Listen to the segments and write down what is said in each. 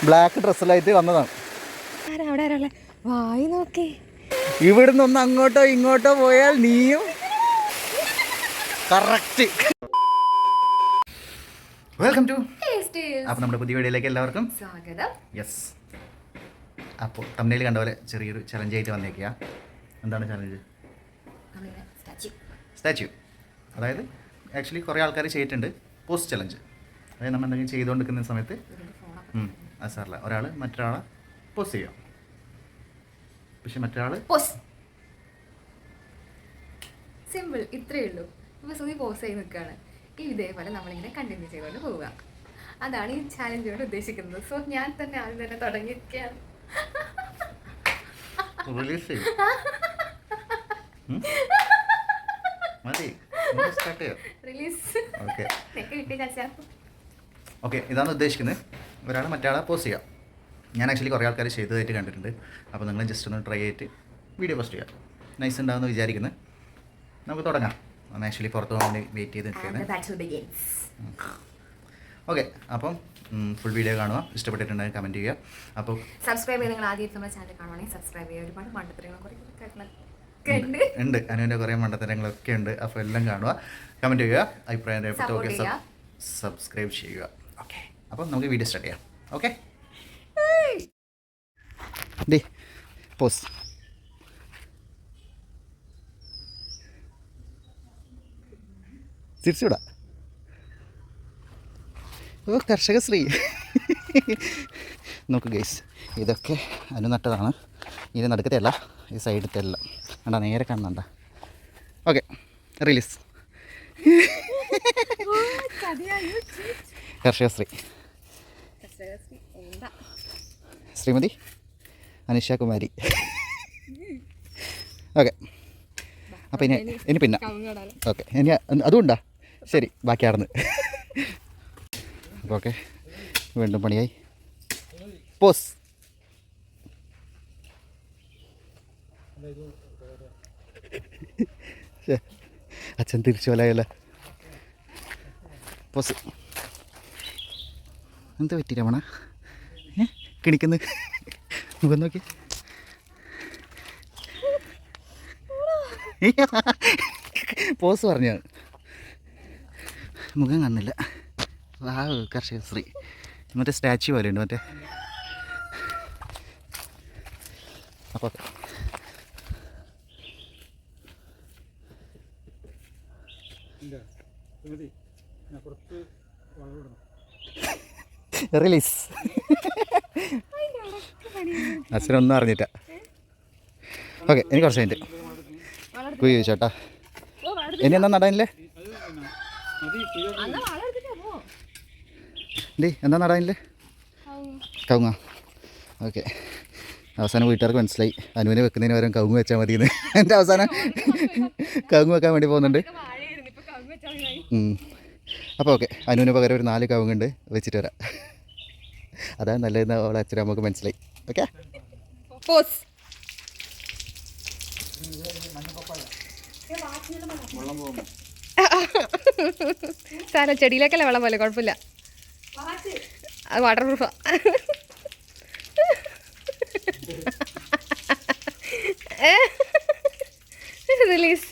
Black ഡ്രസ്സിലായിട്ട് വന്നതാണ്. ഇവിടുന്ന് ഒന്ന് അങ്ങോട്ടോ ഇങ്ങോട്ടോ പോയാൽ നീയും കറക്റ്റ്. Welcome to. അപ്പോൾ നമ്മുടെ പുതിയ വീഡിയോയിലേക്ക് എല്ലാവർക്കും സ്വാഗതം. യെസ്, അപ്പോൾ തമ്മിൽ കണ്ട പോലെ ചെറിയൊരു ചലഞ്ച് ആയിട്ട് വന്നേക്കുക. എന്താണ് ചലഞ്ച്? സ്റ്റാച്യു. അതായത് ആക്ച്വലി കുറേ ആൾക്കാർ ചെയ്തിട്ടുണ്ട് പോസ്റ്റ് ചലഞ്ച്. അതായത് നമ്മൾ എന്തെങ്കിലും ചെയ്തുകൊണ്ടിരിക്കുന്ന സമയത്ത് അത് സാറില്ല, ഒരാൾ മറ്റൊരാളെ പോസ്റ്റ് ചെയ്യാം. പക്ഷെ മറ്റൊരാൾ സിമ്പിൾ, ഇത്രയേ ഉള്ളൂ. ഇപ്പോൾ സുനി പോസ്റ്റ് ചെയ്ത് നിൽക്കുകയാണ്. ഇതേപോലെ നമ്മളിങ്ങനെ കണ്ടിന്യൂ ചെയ്തുകൊണ്ട് പോവുക. അതാണ് ഈ ചാലഞ്ചോട് ഉദ്ദേശിക്കുന്നത്. സോ ഞാൻ തന്നെ ആദ്യം തന്നെ തുടങ്ങിയിരിക്കുകയാണ്. ഓക്കെ, ഇതാണ് ഉദ്ദേശിക്കുന്നത്. ഒരാൾ മറ്റൊരാളെ പോസ്റ്റ് ചെയ്യാം. ഞാൻ ആക്ച്വലി കുറേ ആൾക്കാർ ചെയ്തതായിട്ട് കണ്ടിട്ടുണ്ട്. അപ്പോൾ നിങ്ങൾ ജസ്റ്റ് ഒന്ന് ട്രൈ ചെയ്തിട്ട് വീഡിയോ പോസ്റ്റ് ചെയ്യാം. നൈസ് ഉണ്ടാവുമെന്ന് വിചാരിക്കുന്നത്. നമുക്ക് തുടങ്ങാം. നമ്മൾ ആക്ച്വലി പുറത്ത് പോകാൻ വേണ്ടി വെയിറ്റ് ചെയ്ത് നിൽക്കുന്നത്. ഓക്കെ, അപ്പം ഫുൾ വീഡിയോ കാണുക. ഇഷ്ടപ്പെട്ടിട്ടുണ്ടെങ്കിൽ കമൻറ്റ് ചെയ്യുക. അപ്പോൾ സബ്സ്ക്രൈബ് ചെയ്യുക. നിങ്ങൾ ആദ്യം നമ്മുടെ ചാനൽ കാണുവാണെങ്കിൽ സബ്സ്ക്രൈബ് ചെയ്യുക. ഒരുപാട് മണ്ടത്തരങ്ങൾ കുറേ ഉണ്ട്, അനുവിൻ്റെ കുറേ മണ്ടത്തരങ്ങളൊക്കെ ഉണ്ട്. അപ്പോൾ എല്ലാം കാണുക, കമൻറ്റ് ചെയ്യുക, അഭിപ്രായം രേഖപ്പെടുത്തുക, സബ്സ്ക്രൈബ് ചെയ്യുക. ഓക്കെ, അപ്പം നമുക്ക് വീഡിയോ സ്റ്റാർട്ട് ചെയ്യാം. ഓക്കെ, ഡേ പോസ്. തിരിച്ചുവിടാം. ഓ, കർഷകശ്രീ. നോക്ക് ഗൈസ്, ഇതൊക്കെ അനു നട്ടതാണ്. ഇതിന് നടുക്കത്തെയല്ല, ഈ സൈഡത്തെ എല്ലാം കണ്ടാ, നേരെ കാണുന്നുണ്ട. Okay, release. Karshakasree Shrimati Anisha Kumari. Okay, അപ്പോൾ ഇനി പിന്നെ ഓക്കെ, ഇനി അതുകൊണ്ടാ. ശരി, ബാക്കി ആടുന്ന്. അപ്പോൾ ഓക്കെ, വീണ്ടും പണിയായി. പോസ്. അച്ഛൻ തിരിച്ചു പോലായല്ല. പോസ്. എന്താ പറ്റി രമണ? കിണിക്കുന്നു മുഖം നോക്കി. പോസ് പറഞ്ഞു, മുഖം കാണുന്നില്ല. ആ കർഷകശ്രീ മറ്റേ സ്റ്റാച്യു പോലെ ഉണ്ട് മറ്റേ. അപ്പോൾ റിലീസ്. അച്ഛനൊന്നും അറിഞ്ഞിട്ട. ഓക്കെ, എനിക്ക് കുറച്ച് കഴിഞ്ഞിട്ട് കുഴി ചോദിച്ചോട്ടാ. ഇനി എന്താ നടാനില്ലേ? ഡേ, എന്താ നടാനില്ലേ? കവുങ്ങ. ഓക്കെ, അവസാനം വീട്ടുകാർക്ക് മനസ്സിലായി അനുവിനെ വെക്കുന്നതിന് പകരം കവുങ്ങ് വെച്ചാൽ മതിയെന്ന്. എൻ്റെ അവസാനം കവുങ്ങ് വെക്കാൻ വേണ്ടി പോകുന്നുണ്ട്. അപ്പോൾ ഓക്കെ, അനുവിന് പകരം ഒരു 4 കവുങ്ങുണ്ട്, വെച്ചിട്ട് വരാം. അതാണ് നല്ലതെന്ന് അവളെ അച്ഛനും നമുക്ക് മനസ്സിലായി. ഓക്കെ, സാറേ ചെടിയിലേക്കല്ലേ വെള്ളം പോലെ, കുഴപ്പമില്ല. അത് വാട്ടർ പ്രൂഫാ. റിലീസ്.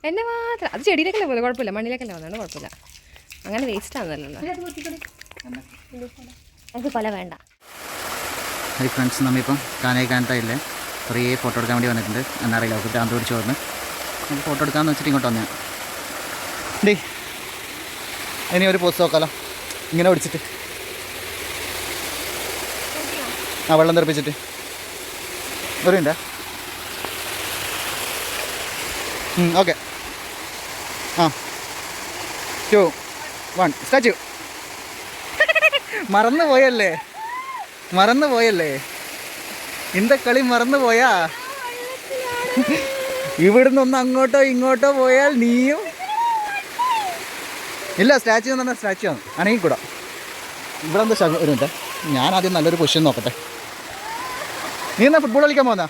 എന്നെ മാത്രം. അത് ചെടിയിലേക്കല്ലേ പോലെ, കുഴപ്പമില്ല. മണ്ണിലേക്കല്ലേ വന്നതാണ്, കുഴപ്പമില്ല. അങ്ങനെ വേസ്റ്റ് ആണെന്നല്ലോ. എനിക്ക് കൊല വേണ്ട. ഹൈ ഫ്രണ്ട്സ്, നമ്മളിപ്പം കാനായി കാനത്തായില്ലേ കുറേ ഫോട്ടോ എടുക്കാൻ വേണ്ടി വന്നിട്ടുണ്ട്. എന്നറിയില്ല, അവർക്ക് ഭ്രാന്ത് പിടിച്ച് വന്ന് നമുക്ക് ഫോട്ടോ എടുക്കാമെന്ന് വെച്ചിട്ട് ഇങ്ങോട്ട് വന്നതാണ്. ഡേ, ഇനി ഒരു പോസ്റ്റ് നോക്കാമല്ലോ, ഇങ്ങനെ പിടിച്ചിട്ട്. ആ, വെള്ളം തെറിപ്പിച്ചിട്ട് ഒരു മിനിറ്റ്. ഓക്കെ, ആ 2 1 സ്റ്റാച്യു. മറന്നു പോയല്ലേ ഇന്ത കളി മറന്നു പോയാ. ഇവിടുന്ന് ഒന്ന് അങ്ങോട്ടോ ഇങ്ങോട്ടോ പോയാൽ നീയും ഇല്ല. സ്റ്റാച്യു എന്ന് പറഞ്ഞാൽ സ്റ്റാച്യു ആണ്, ആണെങ്കിൽ കൂടാ. ഇവിടെ എന്താ ഒരു മിനിറ്റ്, ഞാൻ ആദ്യം നല്ലൊരു പൊസിഷൻ നോക്കട്ടെ. നീ എന്നാ ഫുട്ബോൾ കളിക്കാൻ പോകുന്ന?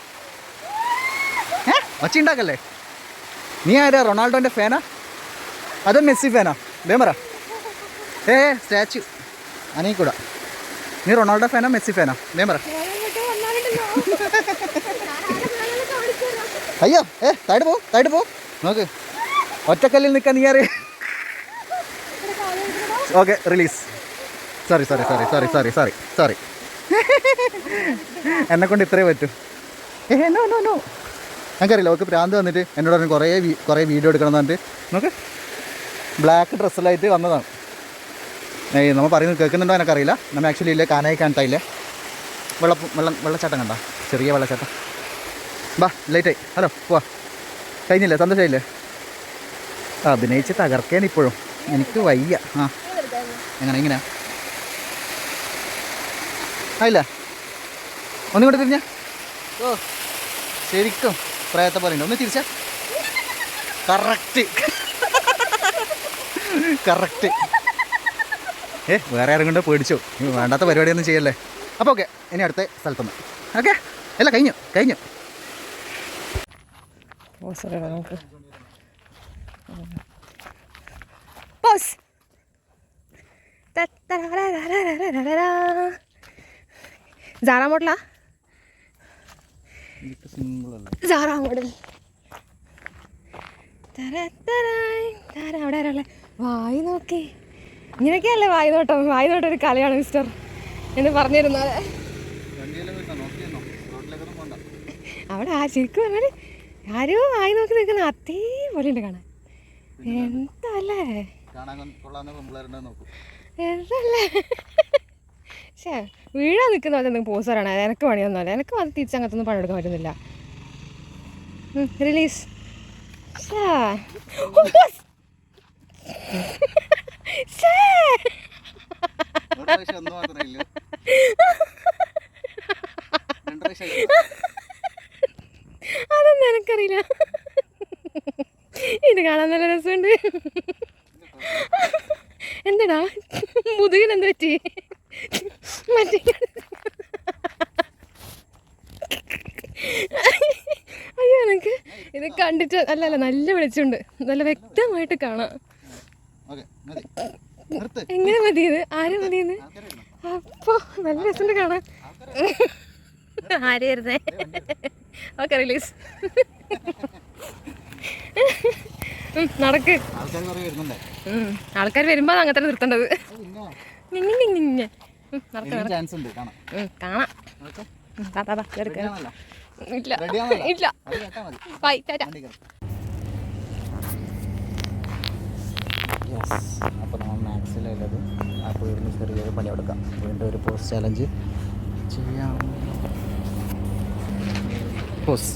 ഒച്ച ഉണ്ടാക്കല്ലേ. നീ ആരാ, റൊണാൾഡോൻ്റെ ഫാനാ അതോ മെസ്സി ഫാനാ? വേം പറ. സ്റ്റാച്ചു അനീക്കൂടാ. നീ റൊണാൾഡോ ഫാനാ മെസ്സി ഫാനാ? വേം പറ. അയ്യോ താഴോട്ട് പോ നോക്ക്. ഒറ്റക്കല്ലിൽ നിൽക്കാൻ നീ അറിയാം. Okay release. സോറി എന്നെക്കൊണ്ട് ഇത്രേ പറ്റൂ. നോ ഞങ്ങൾക്കറിയില്ല. അവർക്ക് ഭ്രാന്ത് വന്നിട്ട് എന്നോട് പറഞ്ഞു കുറേ വീഡിയോ എടുക്കണം എന്ന് പറഞ്ഞിട്ട് നോക്ക് ബ്ലാക്ക് ഡ്രസ്സിലായിട്ട് വന്നതാണ്. നമ്മൾ പറയുന്നത് കേൾക്കുന്നുണ്ടോ എനിക്കറിയില്ല. നമ്മൾ ആക്ച്വലി ഇല്ലേ കാനായി കാണത്തായില്ലേ വെള്ളച്ചാട്ടം കണ്ട ചെറിയ വെള്ളച്ചാട്ടം. ബാ ലേറ്റായി. ഹലോ പോവാ. കഴിഞ്ഞില്ലേ? സന്തോഷമായില്ലേ? അഭിനയിച്ച് തകർക്കാൻ ഇപ്പോഴും എനിക്ക് വയ്യ. ഇങ്ങനെ ആയില്ല. ഒന്നും കൂടെ തിരിഞ്ഞ. ശരിക്കും പ്രയത്തെ പോലെ ഉണ്ട്. ഒന്ന് തിരിച്ച. കറക്റ്റ്. വേറെ ആരും കൊണ്ട് പേടിച്ചു. വേണ്ടാത്ത പരിപാടിയൊന്നും ചെയ്യല്ലേ. അപ്പോൾ ഓക്കെ, ഇനി അടുത്ത സ്ഥലത്തുനിന്ന്. ഓക്കെ അല്ല കഴിഞ്ഞു. നമുക്ക് സാറാ മോഡലാ? Sarah model. അവിടെ ആരല്ലേ? വായി നോക്കി. ഇങ്ങനെയൊക്കെയല്ലേ വായി നോട്ടം ഒരു കലയാണ് മിസ്റ്റർ എന്ന് പറഞ്ഞിരുന്നത്. അവിടെ ശരിക്കും പറഞ്ഞാൽ ആരോ വായി നോക്കി നിൽക്കുന്ന അതേപോലെ ഉണ്ട് കാണാൻ. എന്തല്ലേ പക്ഷേ വീഴാൻ നിൽക്കുന്ന പോലെ എന്തെങ്കിലും പോസ്റ്ററാണ്. എനിക്ക് പണിയൊന്നുമല്ല. എനിക്ക് അത് തിരിച്ചങ്ങനത്തൊന്നും പണിയെടുക്കാൻ പറ്റുന്നില്ല. റിലീസ്. അതൊന്നും എനിക്കറിയില്ല. ഇത് കാണാൻ നല്ല രസമുണ്ട്. എന്താടാ മുതുകിന് എന്ത് പറ്റി? മറ്റേ അയ്യോ എനിക്ക് ഇത് കണ്ടിട്ട് അല്ല നല്ല വെളിച്ചുണ്ട്. നല്ല വ്യക്തമായിട്ട് കാണാം. എങ്ങനെ മതി ഇത്? ആരും മതിയെന്ന്? അപ്പോ നല്ല രസമുണ്ട് കാണാൻ. ആരെയായിരുന്നേ? Okay release. നടക്ക്. ആൾക്കാർ വരുമ്പോ അങ്ങനെ തന്നെ നിർത്തേണ്ടത്. കാണാം. ഇല്ല. ബൈ ടാറ്റാ. അപ്പോൾ നമ്മൾ മാക്സിലുള്ളത് അപ്പോൾ ഇവിടുന്ന് ചെറിയൊരു പണി എടുക്കാം. വീണ്ടും ഒരു പോസ്റ്റ് ചാലഞ്ച് ചെയ്യാം. പോസ്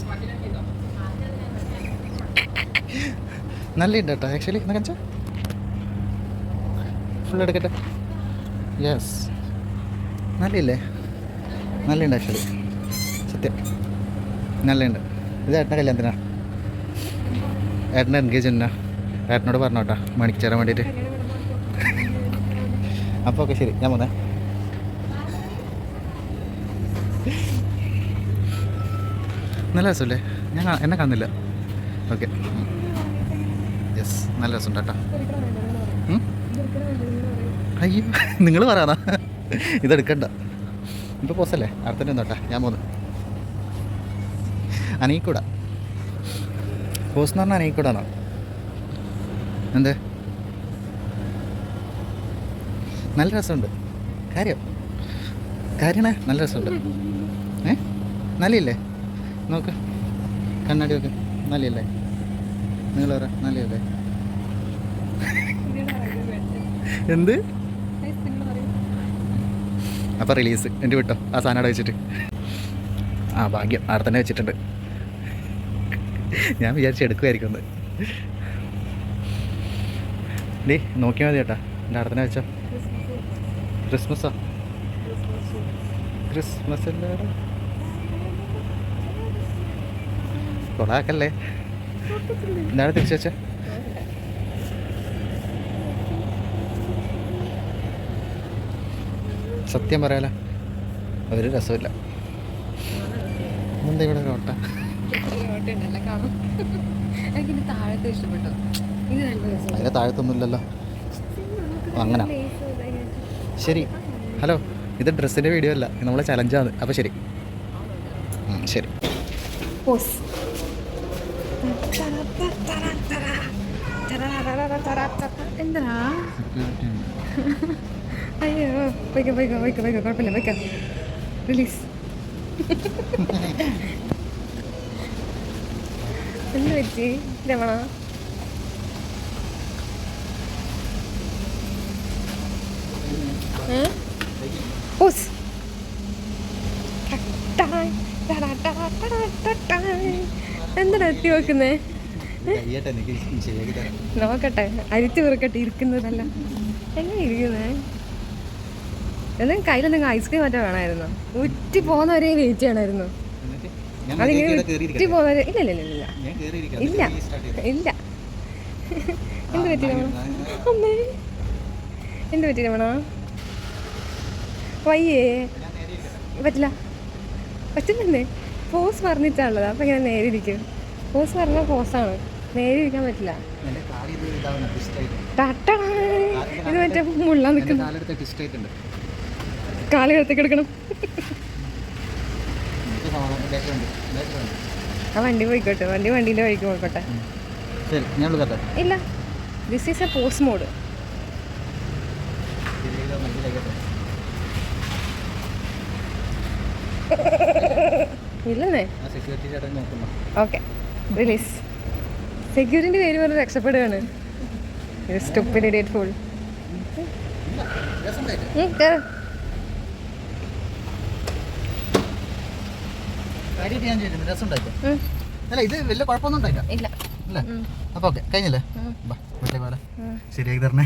നല്ലുണ്ട് കേട്ടോ ആക്ച്വലി. എന്നാ കാണിച്ചാൽ ഫുൾ എടുക്കട്ടെ. യെസ് നല്ലില്ലേ? നല്ലുണ്ട് ആക്ച്വലി. സത്യം നല്ലുണ്ട്. ഇത് ഏട്ടൻ്റെ കല്യാണത്തിനാ. ഏട്ടൻ്റെ എൻഗേജ്മെൻറ്റിനാ. ഏട്ടനോട് പറഞ്ഞോട്ടാ മണിക്ക് ചേരാൻ വേണ്ടിയിട്ട്. അപ്പോൾ ഓക്കെ ശരി, ഞാൻ പോന്നേ. നല്ല രസമല്ലേ? ഞാൻ എന്നെ കാണുന്നില്ല. ഓക്കെ യെസ് നല്ല രസമുണ്ട് കേട്ടോ. അയ്യോ നിങ്ങൾ പറയാന്നാ? ഇതെടുക്കണ്ട. ഇപ്പോൾ പോസല്ലേ? അടുത്തന്നെ ഒന്നോട്ടാ, ഞാൻ പോന്നു. അനീക്കൂടാ പോസ് എന്ന് പറഞ്ഞാൽ അനീക്കൂടാണോ? എന്ത് നല്ല രസമുണ്ട്. കാര്യമാണ് നല്ല രസമുണ്ട്. നല്ലയില്ലേ? നോക്ക് കണ്ണാടി നോക്ക്. നല്ലയില്ലേ? നിങ്ങൾ പറ നല്ലയല്ലേ? എന്ത്? അപ്പോൾ റിലീസ് എൻ്റെ വിട്ടോ ആ സാധനം അവിടെ വെച്ചിട്ട്. ആ ഭാഗ്യം അവിടെ തന്നെ വെച്ചിട്ടുണ്ട്. ഞാൻ വിചാരിച്ച് എടുക്കുമായിരിക്കും ഒന്ന്. ഡേ നോക്കിയാൽ മതി ചേട്ടാ. എൻ്റെ അവിടെ തന്നെ വെച്ചോ. ക്രിസ്മസാ? ക്രിസ്മസ് എല്ലാവരും കൊളാക്കല്ലേ. എന്താണ് തിരിച്ചു വെച്ച? സത്യം പറയാലോ ഒരു രസമില്ല. എന്താ ഇവിടെ ഒരു ഓട്ട? അതിൻ്റെ താഴത്തൊന്നുമില്ലല്ലോ. അങ്ങനെ ശരി. ഹലോ, ഇത് ഡ്രസ്സിൻ്റെ വീഡിയോ അല്ല, നമ്മളെ ചലഞ്ചാണ്. അപ്പോൾ ശരി. ശരി. പോസ്. എന്താ അയ്യോ, പോയിക്കോ പോയിക്കോ പോയിക്കോ പോയിക്കോ, കുഴപ്പമില്ല, പോയിക്കോ. റിലീസ്. എന്ത് പറ്റി രമണ? പോസ്. എന്താണ് എത്തി വെക്കുന്നേ? നോക്കട്ടെ, അരിച്ചു കുറുക്കട്ടെ ഇരിക്കുന്നതല്ല. എങ്ങനെ ഇരിക്കുന്നേ? എന്തെങ്കിലും കയ്യിലെന്തെങ്കിലും ഐസ്ക്രീം മറ്റോ വേണമായിരുന്നു. ഉറ്റി പോകുന്നവരെ വെയിറ്റ് ചെയ്യണമായിരുന്നു. അതിങ്ങനെ ഉറ്റി പോകുന്നവരെ. ഇല്ല ഇല്ല ഇല്ല ഇല്ല ഇല്ല. എന്ത് പറ്റി രമണ? അമ്മേ, എന്ത് പറ്റി രമണ? വയ്യേ? പറ്റില്ല, പറ്റുന്നേ. പോസ് പറഞ്ഞിട്ടാണുള്ളത്. അപ്പം ഇങ്ങനെ നേരെ ഇരിക്കും. പോസ് പറഞ്ഞാൽ പോസാണ്, നേരെ ഇരിക്കാൻ പറ്റില്ല. ഇത് മറ്റേ മുള്ളാൻ നിൽക്കുന്നു. കാല് കിടത്തേക്ക് എടുക്കണം. ആ വണ്ടി പോയിക്കോട്ടെ, വണ്ടീൻ്റെ വഴിക്ക് പോയിക്കോട്ടെ. ഇല്ല, this is a pause mode. ഇല്ലെന്നേ. Okay, release. സെക്യൂരിറ്റിൻ്റെ പേര് പറഞ്ഞ് രക്ഷപ്പെടുകയാണ്. Stupid idiot full. അല്ല, ഇത് വലിയ കുഴപ്പമൊന്നും ഉണ്ടായില്ല. ഇല്ല. അല്ലേ? അപ്പോൾ ഓക്കെ, കഴിഞ്ഞില്ലേ? ശരിയാക്കി തരണേ.